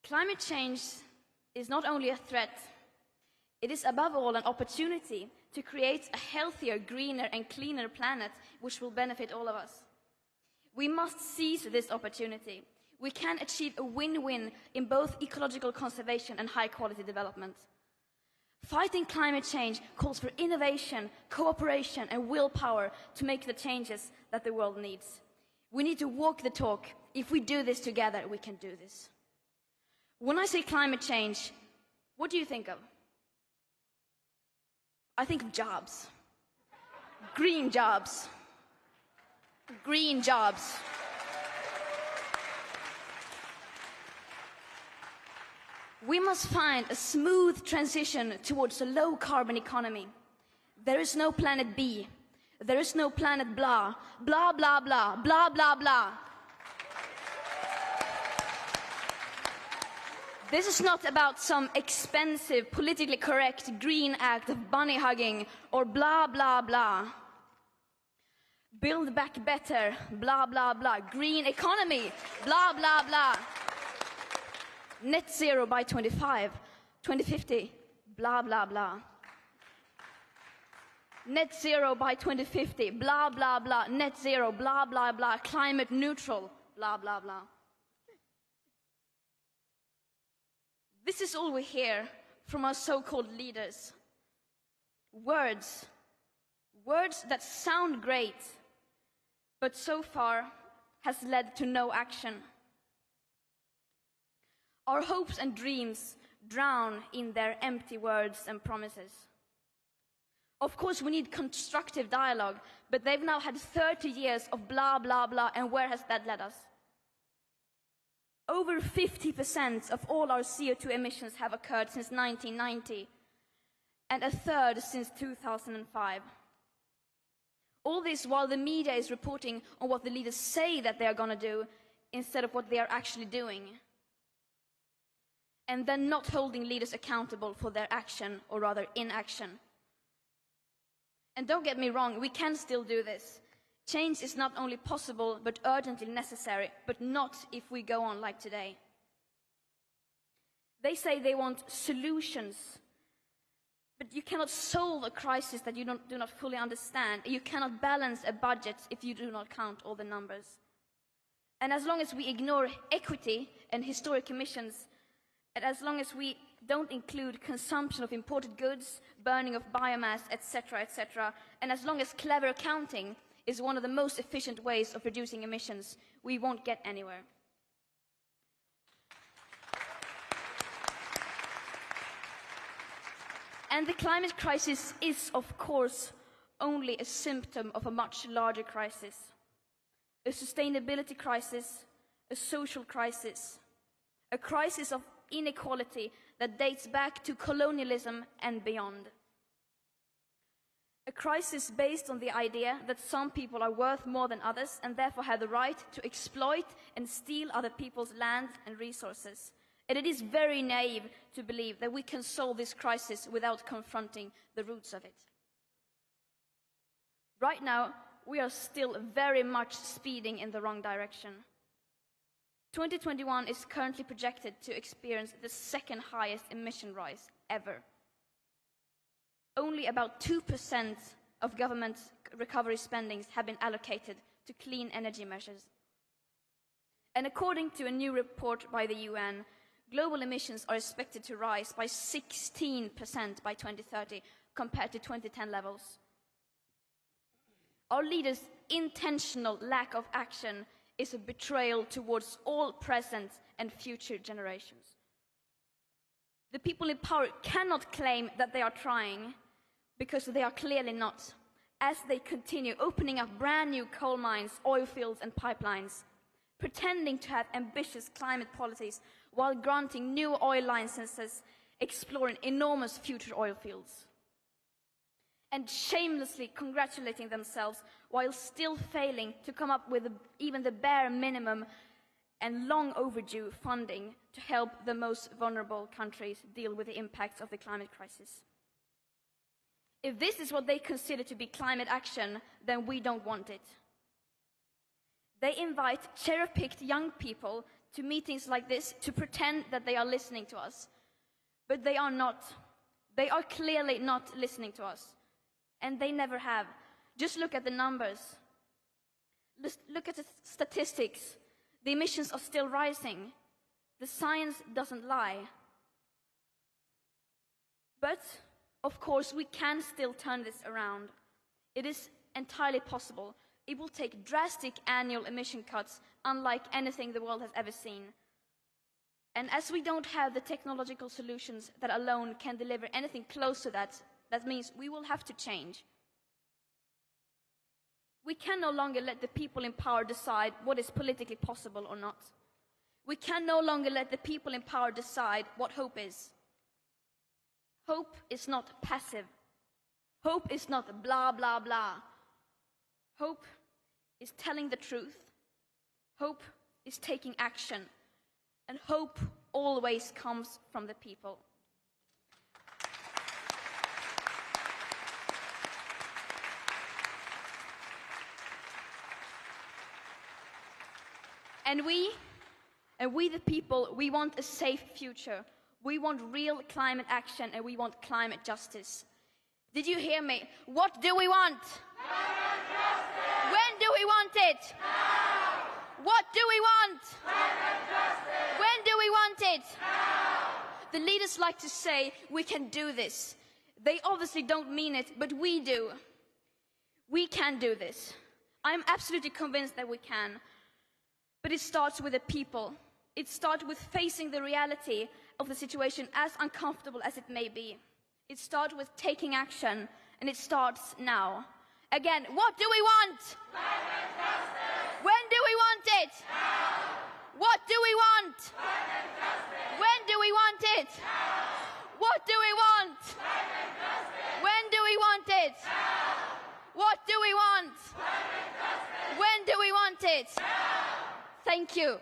Climate change is not only a threat, it is above all an opportunity to create a healthier, greener and cleaner planet which will benefit all of us. We must seize this opportunity. We can achieve a win-win in both ecological conservation and high-quality development. Fighting climate change calls for innovation, cooperation and willpower to make the changes that the world needs. We need to walk the talk. If we do this together, we can do this. When I say climate change, what do you think of? I think of jobs. Green jobs. Green jobs. We must find a smooth transition towards a low-carbon economy. There is no planet B. There is no planet blah, blah, blah, blah, blah, blah, blah. This is not about some expensive, politically correct green act of bunny hugging or blah, blah, blah. Build back better, blah, blah, blah. Green economy, blah, blah, blah. Net zero by 2050, blah, blah, blah. Net zero by 2050, blah, blah, blah. Net zero, blah, blah, blah. Climate neutral, blah, blah, blah. This is all we hear from our so-called leaders. Words. Words that sound great, but so far has led to no action. Our hopes and dreams drown in their empty words and promises. Of course, we need constructive dialogue, but they've now had 30 years of blah, blah, blah, and where has that led us? Over 50% of all our CO2 emissions have occurred since 1990, and a third since 2005. All this while the media is reporting on what the leaders say that they are going to do, instead of what they are actually doing. And then not holding leaders accountable for their action, or rather inaction. And don't get me wrong, we can still do this. Change is not only possible, but urgently necessary, but not if we go on like today. They say they want solutions, but you cannot solve a crisis that you do not fully understand. You cannot balance a budget if you do not count all the numbers. And as long as we ignore equity and historic emissions, and as long as we don't include consumption of imported goods, burning of biomass, etc., etc., and as long as clever accounting is one of the most efficient ways of reducing emissions, we won't get anywhere. And the climate crisis is, of course, only a symptom of a much larger crisis. A sustainability crisis, a social crisis, a crisis of inequality that dates back to colonialism and beyond. A crisis based on the idea that some people are worth more than others and therefore have the right to exploit and steal other people's land and resources. And it is very naive to believe that we can solve this crisis without confronting the roots of it. Right now, we are still very much speeding in the wrong direction. 2021 is currently projected to experience the second highest emission rise ever. Only about 2% of government recovery spendings have been allocated to clean energy measures. And according to a new report by the UN, global emissions are expected to rise by 16% by 2030 compared to 2010 levels. Our leaders' intentional lack of action is a betrayal towards all present and future generations. The people in power cannot claim that they are trying, because they are clearly not, as they continue opening up brand new coal mines, oil fields and pipelines, pretending to have ambitious climate policies while granting new oil licenses, exploring enormous future oil fields, and shamelessly congratulating themselves while still failing to come up with even the bare minimum and long overdue funding to help the most vulnerable countries deal with the impacts of the climate crisis. If this is what they consider to be climate action, then we don't want it. They invite cherry-picked young people to meetings like this to pretend that they are listening to us. But they are not. They are clearly not listening to us. And they never have. Just look at the numbers. Look at the statistics. The emissions are still rising. The science doesn't lie. But, of course, we can still turn this around. It is entirely possible. It will take drastic annual emission cuts, unlike anything the world has ever seen. And as we don't have the technological solutions that alone can deliver anything close to that, that means we will have to change. We can no longer let the people in power decide what is politically possible or not. We can no longer let the people in power decide what hope is. Hope is not passive. Hope is not blah, blah, blah. Hope is telling the truth. Hope is taking action. And hope always comes from the people. And we the people, we want a safe future. We want real climate action and we want climate justice. Did you hear me? What do we want? Climate justice! When do we want it? Now! What do we want? Climate justice! When do we want it? Now! The leaders like to say, we can do this. They obviously don't mean it, but we do. We can do this. I'm absolutely convinced that we can. But it starts with the people. It starts with facing the reality of the situation, as uncomfortable as it may be. It starts with taking action, and it starts now. Again, what do we want? Climate justice! When do we want it? Now! What do we want? Climate justice! When do we want it? Now! What do we want? Climate justice! When do we want it? Now! What do we want? Climate justice! When do we want it? Now! Thank you.